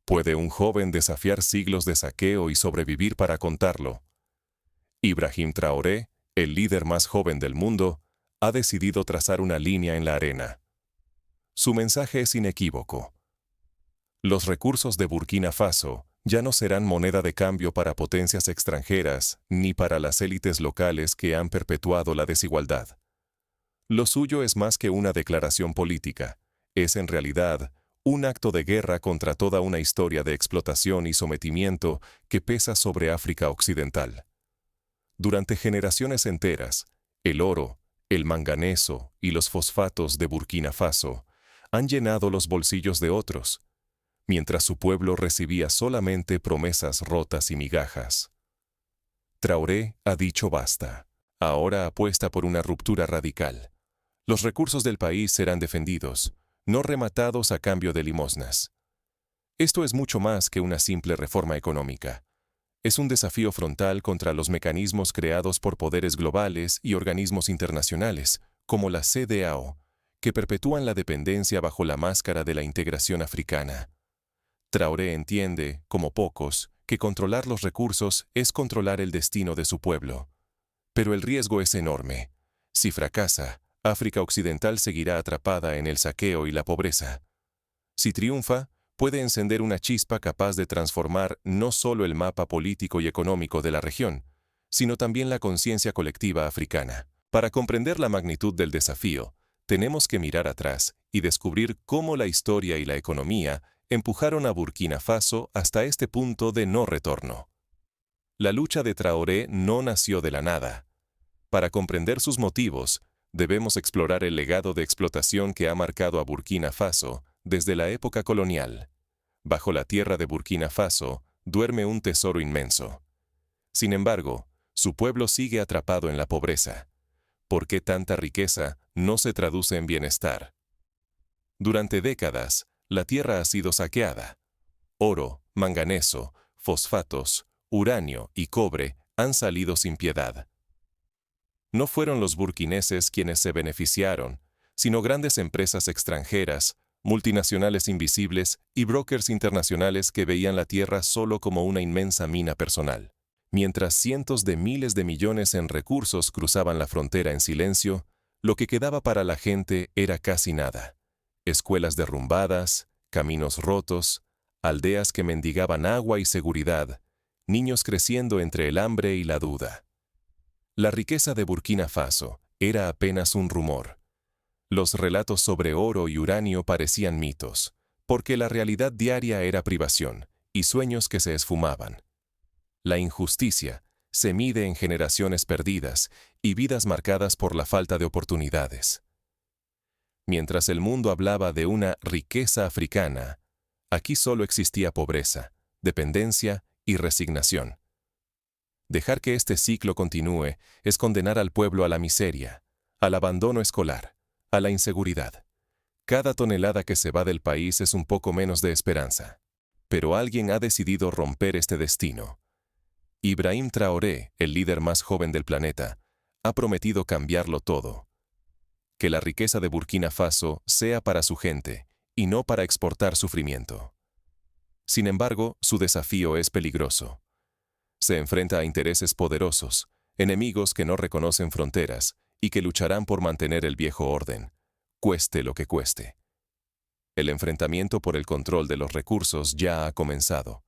¿Puede un joven desafiar siglos de saqueo y sobrevivir para contarlo? Ibrahim Traoré, el líder más joven del mundo, ha decidido trazar una línea en la arena. Su mensaje es inequívoco. Los recursos de Burkina Faso ya no serán moneda de cambio para potencias extranjeras ni para las élites locales que han perpetuado la desigualdad. Lo suyo es más que una declaración política, es en realidad un acto de guerra contra toda una historia de explotación y sometimiento que pesa sobre África Occidental. Durante generaciones enteras, el oro, el manganeso y los fosfatos de Burkina Faso han llenado los bolsillos de otros, mientras su pueblo recibía solamente promesas rotas y migajas. Traoré ha dicho basta. Ahora apuesta por una ruptura radical. Los recursos del país serán defendidos, no rematados a cambio de limosnas. Esto es mucho más que una simple reforma económica. Es un desafío frontal contra los mecanismos creados por poderes globales y organismos internacionales, como la CEDEAO, que perpetúan la dependencia bajo la máscara de la integración africana. Traoré entiende, como pocos, que controlar los recursos es controlar el destino de su pueblo. Pero el riesgo es enorme. Si fracasa, África Occidental seguirá atrapada en el saqueo y la pobreza. Si triunfa, puede encender una chispa capaz de transformar no solo el mapa político y económico de la región, sino también la conciencia colectiva africana. Para comprender la magnitud del desafío, tenemos que mirar atrás y descubrir cómo la historia y la economía empujaron a Burkina Faso hasta este punto de no retorno. La lucha de Traoré no nació de la nada. Para comprender sus motivos, debemos explorar el legado de explotación que ha marcado a Burkina Faso desde la época colonial. Bajo la tierra de Burkina Faso duerme un tesoro inmenso. Sin embargo, su pueblo sigue atrapado en la pobreza. ¿Por qué tanta riqueza no se traduce en bienestar? Durante décadas, la tierra ha sido saqueada. Oro, manganeso, fosfatos, uranio y cobre han salido sin piedad. No fueron los burkineses quienes se beneficiaron, sino grandes empresas extranjeras, multinacionales invisibles y brokers internacionales que veían la tierra solo como una inmensa mina personal. Mientras cientos de miles de millones en recursos cruzaban la frontera en silencio, lo que quedaba para la gente era casi nada. Escuelas derrumbadas, caminos rotos, aldeas que mendigaban agua y seguridad, niños creciendo entre el hambre y la duda. La riqueza de Burkina Faso era apenas un rumor. Los relatos sobre oro y uranio parecían mitos, porque la realidad diaria era privación y sueños que se esfumaban. La injusticia se mide en generaciones perdidas y vidas marcadas por la falta de oportunidades. Mientras el mundo hablaba de una riqueza africana, aquí solo existía pobreza, dependencia y resignación. Dejar que este ciclo continúe es condenar al pueblo a la miseria, al abandono escolar, a la inseguridad. Cada tonelada que se va del país es un poco menos de esperanza. Pero alguien ha decidido romper este destino. Ibrahim Traoré, el líder más joven del planeta, ha prometido cambiarlo todo. Que la riqueza de Burkina Faso sea para su gente y no para exportar sufrimiento. Sin embargo, su desafío es peligroso. Se enfrenta a intereses poderosos, enemigos que no reconocen fronteras y que lucharán por mantener el viejo orden, cueste lo que cueste. El enfrentamiento por el control de los recursos ya ha comenzado,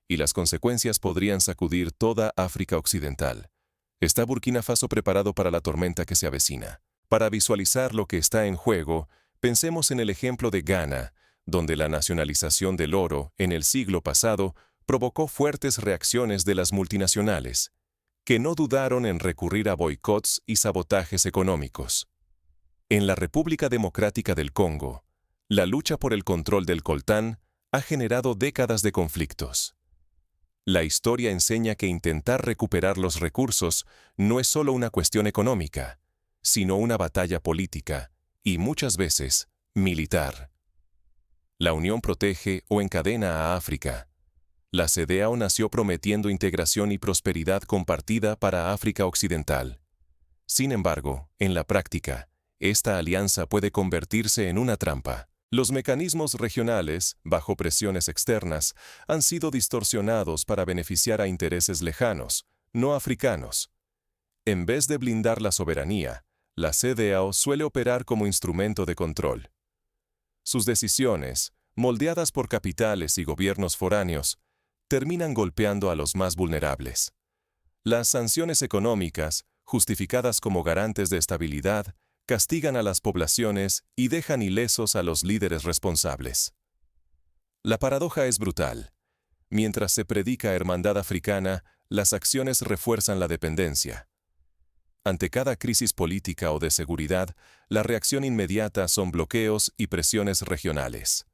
y las consecuencias podrían sacudir toda África Occidental. ¿Está Burkina Faso preparado para la tormenta que se avecina? Para visualizar lo que está en juego, pensemos en el ejemplo de Ghana, donde la nacionalización del oro en el siglo pasado provocó fuertes reacciones de las multinacionales, que no dudaron en recurrir a boicots y sabotajes económicos. En la República Democrática del Congo, la lucha por el control del coltán ha generado décadas de conflictos. La historia enseña que intentar recuperar los recursos no es solo una cuestión económica, sino una batalla política y muchas veces militar. La Unión protege o encadena a África. La CEDEAO nació prometiendo integración y prosperidad compartida para África Occidental. Sin embargo, en la práctica, esta alianza puede convertirse en una trampa. Los mecanismos regionales, bajo presiones externas, han sido distorsionados para beneficiar a intereses lejanos, no africanos. En vez de blindar la soberanía, la CEDEAO suele operar como instrumento de control. Sus decisiones, moldeadas por capitales y gobiernos foráneos, terminan golpeando a los más vulnerables. Las sanciones económicas, justificadas como garantes de estabilidad, castigan a las poblaciones y dejan ilesos a los líderes responsables. La paradoja es brutal. Mientras se predica hermandad africana, las acciones refuerzan la dependencia. Ante cada crisis política o de seguridad, la reacción inmediata son bloqueos y presiones regionales.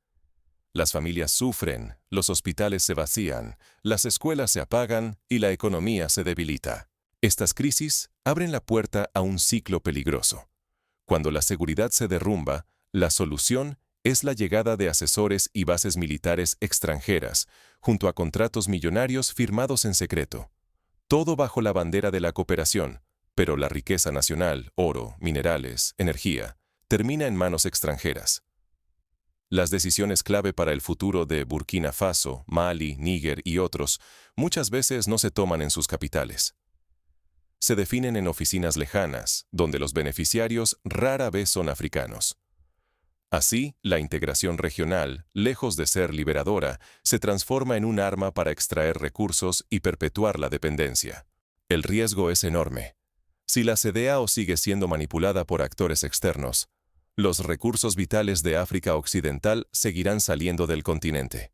Las familias sufren, los hospitales se vacían, las escuelas se apagan y la economía se debilita. Estas crisis abren la puerta a un ciclo peligroso. Cuando la seguridad se derrumba, la solución es la llegada de asesores y bases militares extranjeras, junto a contratos millonarios firmados en secreto. Todo bajo la bandera de la cooperación, pero la riqueza nacional, oro, minerales, energía, termina en manos extranjeras. Las decisiones clave para el futuro de Burkina Faso, Mali, Níger y otros muchas veces no se toman en sus capitales. Se definen en oficinas lejanas, donde los beneficiarios rara vez son africanos. Así, la integración regional, lejos de ser liberadora, se transforma en un arma para extraer recursos y perpetuar la dependencia. El riesgo es enorme. Si la CEDEAO sigue siendo manipulada por actores externos, los recursos vitales de África Occidental seguirán saliendo del continente.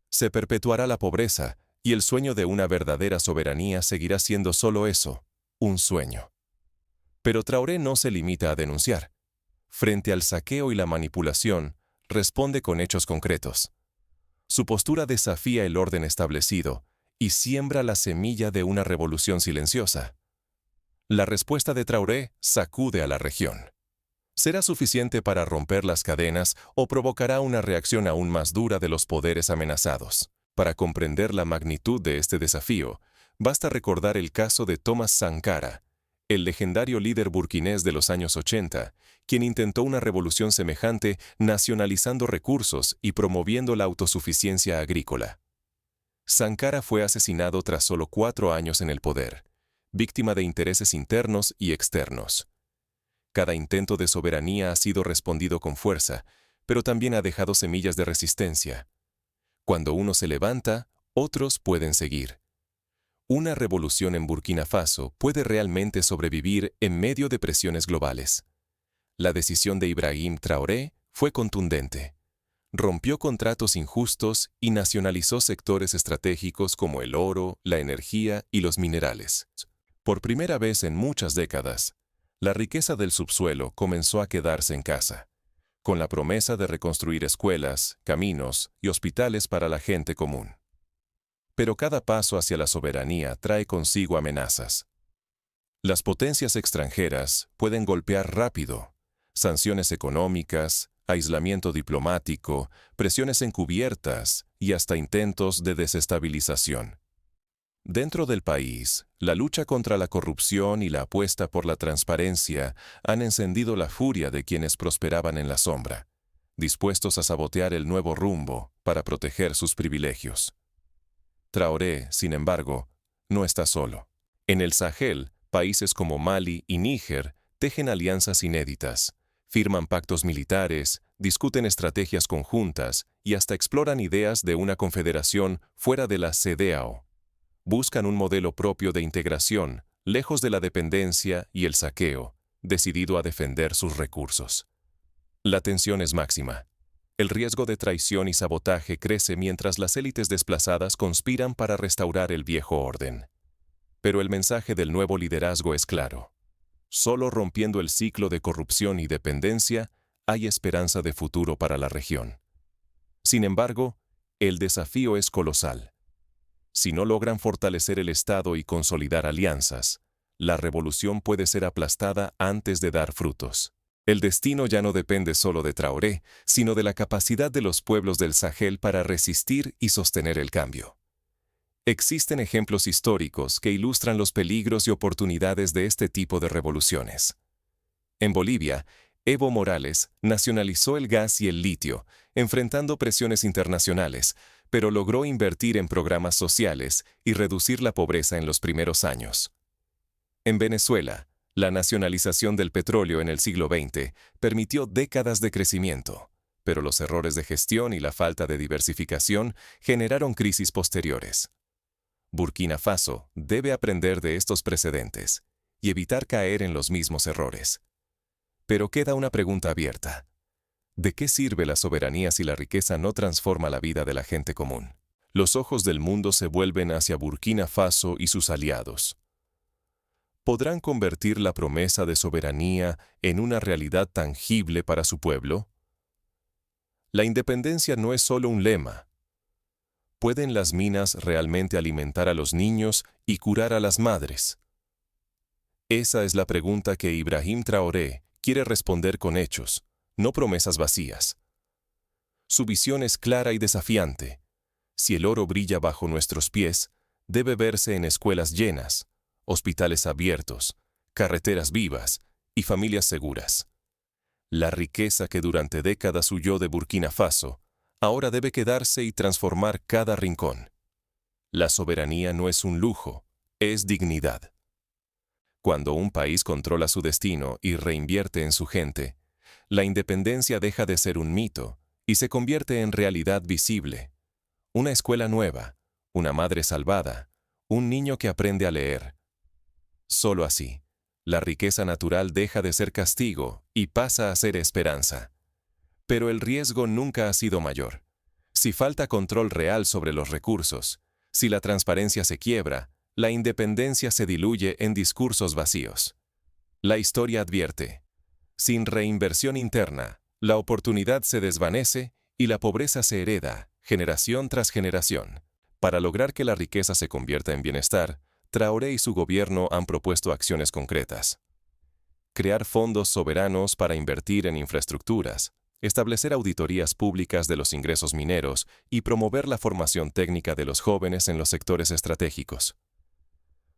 Se perpetuará la pobreza y el sueño de una verdadera soberanía seguirá siendo solo eso, un sueño. Pero Traoré no se limita a denunciar. Frente al saqueo y la manipulación, responde con hechos concretos. Su postura desafía el orden establecido y siembra la semilla de una revolución silenciosa. La respuesta de Traoré sacude a la región. ¿Será suficiente para romper las cadenas o provocará una reacción aún más dura de los poderes amenazados? Para comprender la magnitud de este desafío, basta recordar el caso de Thomas Sankara, el legendario líder burkinés de los años 80, quien intentó una revolución semejante nacionalizando recursos y promoviendo la autosuficiencia agrícola. Sankara fue asesinado tras solo 4 años en el poder, víctima de intereses internos y externos. Cada intento de soberanía ha sido respondido con fuerza, pero también ha dejado semillas de resistencia. Cuando uno se levanta, otros pueden seguir. Una revolución en Burkina Faso puede realmente sobrevivir en medio de presiones globales. La decisión de Ibrahim Traoré fue contundente. Rompió contratos injustos y nacionalizó sectores estratégicos como el oro, la energía y los minerales. Por primera vez en muchas décadas, la riqueza del subsuelo comenzó a quedarse en casa, con la promesa de reconstruir escuelas, caminos y hospitales para la gente común. Pero cada paso hacia la soberanía trae consigo amenazas. Las potencias extranjeras pueden golpear rápido. Sanciones económicas, aislamiento diplomático, presiones encubiertas y hasta intentos de desestabilización. Dentro del país, la lucha contra la corrupción y la apuesta por la transparencia han encendido la furia de quienes prosperaban en la sombra, dispuestos a sabotear el nuevo rumbo para proteger sus privilegios. Traoré, sin embargo, no está solo. En el Sahel, países como Mali y Níger tejen alianzas inéditas, firman pactos militares, discuten estrategias conjuntas y hasta exploran ideas de una confederación fuera de la CEDEAO. Buscan un modelo propio de integración, lejos de la dependencia y el saqueo, decidido a defender sus recursos. La tensión es máxima. El riesgo de traición y sabotaje crece mientras las élites desplazadas conspiran para restaurar el viejo orden. Pero el mensaje del nuevo liderazgo es claro. Solo rompiendo el ciclo de corrupción y dependencia hay esperanza de futuro para la región. Sin embargo, el desafío es colosal. Si no logran fortalecer el Estado y consolidar alianzas, la revolución puede ser aplastada antes de dar frutos. El destino ya no depende solo de Traoré, sino de la capacidad de los pueblos del Sahel para resistir y sostener el cambio. Existen ejemplos históricos que ilustran los peligros y oportunidades de este tipo de revoluciones. En Bolivia, Evo Morales nacionalizó el gas y el litio, enfrentando presiones internacionales, pero logró invertir en programas sociales y reducir la pobreza en los primeros años. En Venezuela, la nacionalización del petróleo en el siglo XX permitió décadas de crecimiento, pero los errores de gestión y la falta de diversificación generaron crisis posteriores. Burkina Faso debe aprender de estos precedentes y evitar caer en los mismos errores. Pero queda una pregunta abierta. ¿De qué sirve la soberanía si la riqueza no transforma la vida de la gente común? Los ojos del mundo se vuelven hacia Burkina Faso y sus aliados. ¿Podrán convertir la promesa de soberanía en una realidad tangible para su pueblo? La independencia no es solo un lema. ¿Pueden las minas realmente alimentar a los niños y curar a las madres? Esa es la pregunta que Ibrahim Traoré quiere responder con hechos, no promesas vacías. Su visión es clara y desafiante. Si el oro brilla bajo nuestros pies, debe verse en escuelas llenas, hospitales abiertos, carreteras vivas y familias seguras. La riqueza que durante décadas huyó de Burkina Faso, ahora debe quedarse y transformar cada rincón. La soberanía no es un lujo, es dignidad. Cuando un país controla su destino y reinvierte en su gente, la independencia deja de ser un mito y se convierte en realidad visible. Una escuela nueva, una madre salvada, un niño que aprende a leer. Solo así, la riqueza natural deja de ser castigo y pasa a ser esperanza. Pero el riesgo nunca ha sido mayor. Si falta control real sobre los recursos, si la transparencia se quiebra, la independencia se diluye en discursos vacíos. La historia advierte: sin reinversión interna, la oportunidad se desvanece y la pobreza se hereda, generación tras generación. Para lograr que la riqueza se convierta en bienestar, Traoré y su gobierno han propuesto acciones concretas. Crear fondos soberanos para invertir en infraestructuras, establecer auditorías públicas de los ingresos mineros y promover la formación técnica de los jóvenes en los sectores estratégicos.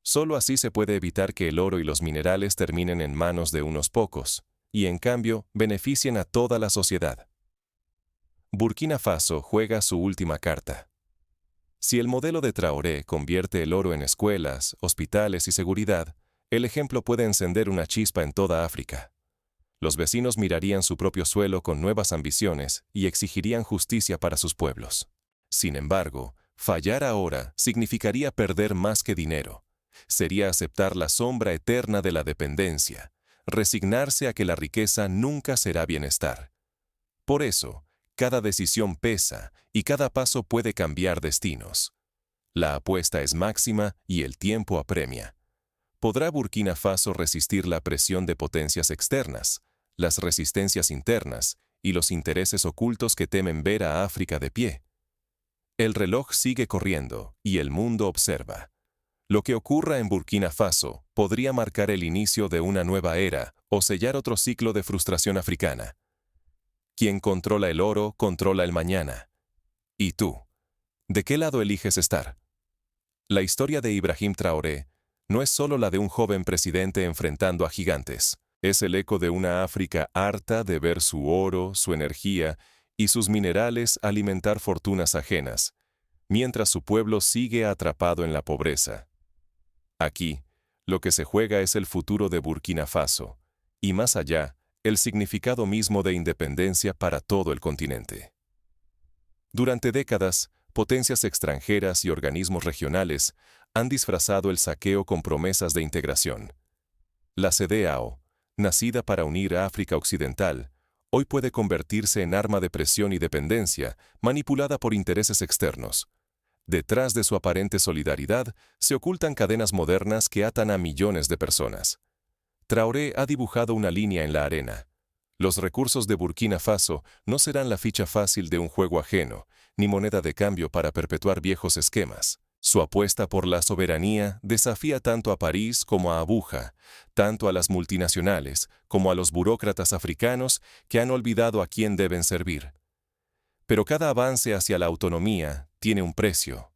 Solo así se puede evitar que el oro y los minerales terminen en manos de unos pocos, y en cambio beneficien a toda la sociedad. Burkina Faso juega su última carta. Si el modelo de Traoré convierte el oro en escuelas, hospitales y seguridad, el ejemplo puede encender una chispa en toda África. Los vecinos mirarían su propio suelo con nuevas ambiciones y exigirían justicia para sus pueblos. Sin embargo, fallar ahora significaría perder más que dinero. Sería aceptar la sombra eterna de la dependencia, resignarse a que la riqueza nunca será bienestar. Por eso, cada decisión pesa y cada paso puede cambiar destinos. La apuesta es máxima y el tiempo apremia. ¿Podrá Burkina Faso resistir la presión de potencias externas, las resistencias internas y los intereses ocultos que temen ver a África de pie? El reloj sigue corriendo y el mundo observa. Lo que ocurra en Burkina Faso podría marcar el inicio de una nueva era o sellar otro ciclo de frustración africana. Quien controla el oro, controla el mañana. ¿Y tú? ¿De qué lado eliges estar? La historia de Ibrahim Traoré no es solo la de un joven presidente enfrentando a gigantes. Es el eco de una África harta de ver su oro, su energía y sus minerales alimentar fortunas ajenas, mientras su pueblo sigue atrapado en la pobreza. Aquí, lo que se juega es el futuro de Burkina Faso, y más allá, el significado mismo de independencia para todo el continente. Durante décadas, potencias extranjeras y organismos regionales han disfrazado el saqueo con promesas de integración. La CEDEAO, nacida para unir a África Occidental, hoy puede convertirse en arma de presión y dependencia, manipulada por intereses externos. Detrás de su aparente solidaridad se ocultan cadenas modernas que atan a millones de personas. Traoré ha dibujado una línea en la arena. Los recursos de Burkina Faso no serán la ficha fácil de un juego ajeno, ni moneda de cambio para perpetuar viejos esquemas. Su apuesta por la soberanía desafía tanto a París como a Abuja, tanto a las multinacionales como a los burócratas africanos que han olvidado a quién deben servir. Pero cada avance hacia la autonomía tiene un precio.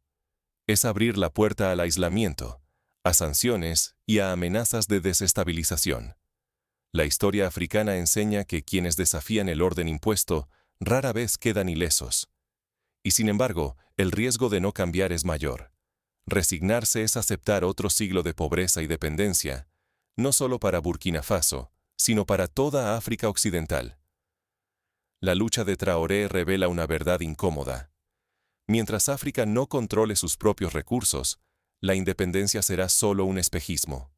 Es abrir la puerta al aislamiento, a sanciones y a amenazas de desestabilización. La historia africana enseña que quienes desafían el orden impuesto rara vez quedan ilesos. Y sin embargo, el riesgo de no cambiar es mayor. Resignarse es aceptar otro siglo de pobreza y dependencia, no solo para Burkina Faso, sino para toda África Occidental. La lucha de Traoré revela una verdad incómoda. Mientras África no controle sus propios recursos, la independencia será solo un espejismo.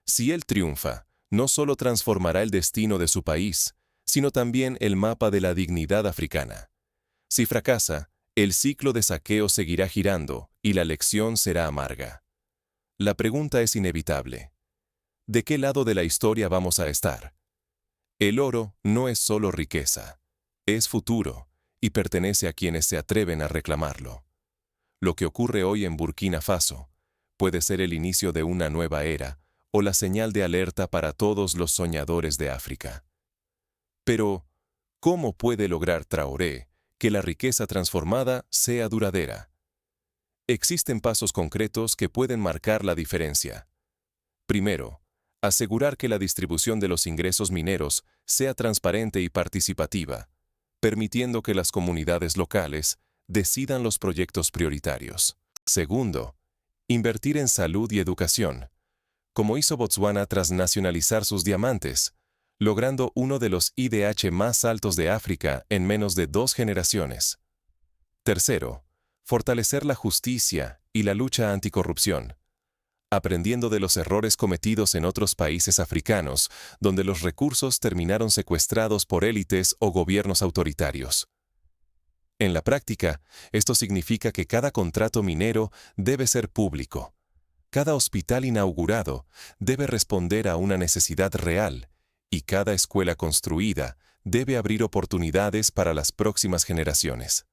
Si él triunfa, no solo transformará el destino de su país, sino también el mapa de la dignidad africana. Si fracasa, el ciclo de saqueo seguirá girando y la lección será amarga. La pregunta es inevitable. ¿De qué lado de la historia vamos a estar? El oro no es solo riqueza, es futuro y pertenece a quienes se atreven a reclamarlo. Lo que ocurre hoy en Burkina Faso puede ser el inicio de una nueva era o la señal de alerta para todos los soñadores de África. Pero, ¿cómo puede lograr Traoré que la riqueza transformada sea duradera? Existen pasos concretos que pueden marcar la diferencia. Primero, asegurar que la distribución de los ingresos mineros sea transparente y participativa, permitiendo que las comunidades locales decidan los proyectos prioritarios. Segundo, invertir en salud y educación, como hizo Botsuana tras nacionalizar sus diamantes, logrando uno de los IDH más altos de África en menos de 2 generaciones. Tercero, fortalecer la justicia y la lucha anticorrupción, aprendiendo de los errores cometidos en otros países africanos, donde los recursos terminaron secuestrados por élites o gobiernos autoritarios. En la práctica, esto significa que cada contrato minero debe ser público. Cada hospital inaugurado debe responder a una necesidad real y cada escuela construida debe abrir oportunidades para las próximas generaciones.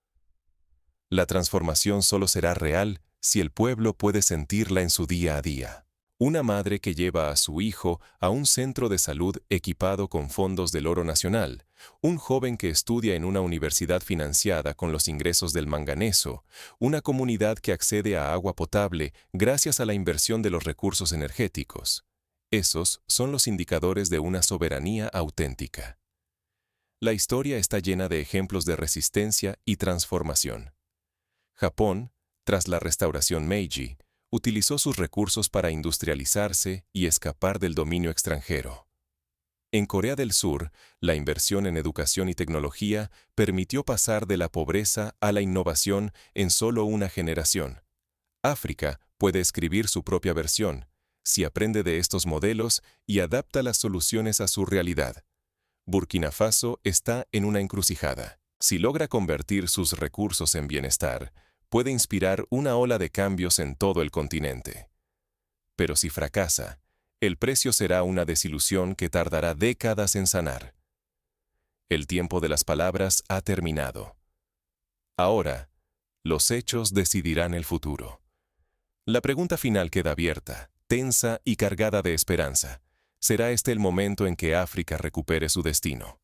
La transformación solo será real si el pueblo puede sentirla en su día a día. Una madre que lleva a su hijo a un centro de salud equipado con fondos del Oro Nacional, un joven que estudia en una universidad financiada con los ingresos del manganeso, una comunidad que accede a agua potable gracias a la inversión de los recursos energéticos. Esos son los indicadores de una soberanía auténtica. La historia está llena de ejemplos de resistencia y transformación. Japón, tras la restauración Meiji, utilizó sus recursos para industrializarse y escapar del dominio extranjero. En Corea del Sur, la inversión en educación y tecnología permitió pasar de la pobreza a la innovación en solo una generación. África puede escribir su propia versión, si aprende de estos modelos y adapta las soluciones a su realidad. Burkina Faso está en una encrucijada. Si logra convertir sus recursos en bienestar, puede inspirar una ola de cambios en todo el continente. Pero si fracasa, el precio será una desilusión que tardará décadas en sanar. El tiempo de las palabras ha terminado. Ahora, los hechos decidirán el futuro. La pregunta final queda abierta, tensa y cargada de esperanza. ¿Será este el momento en que África recupere su destino?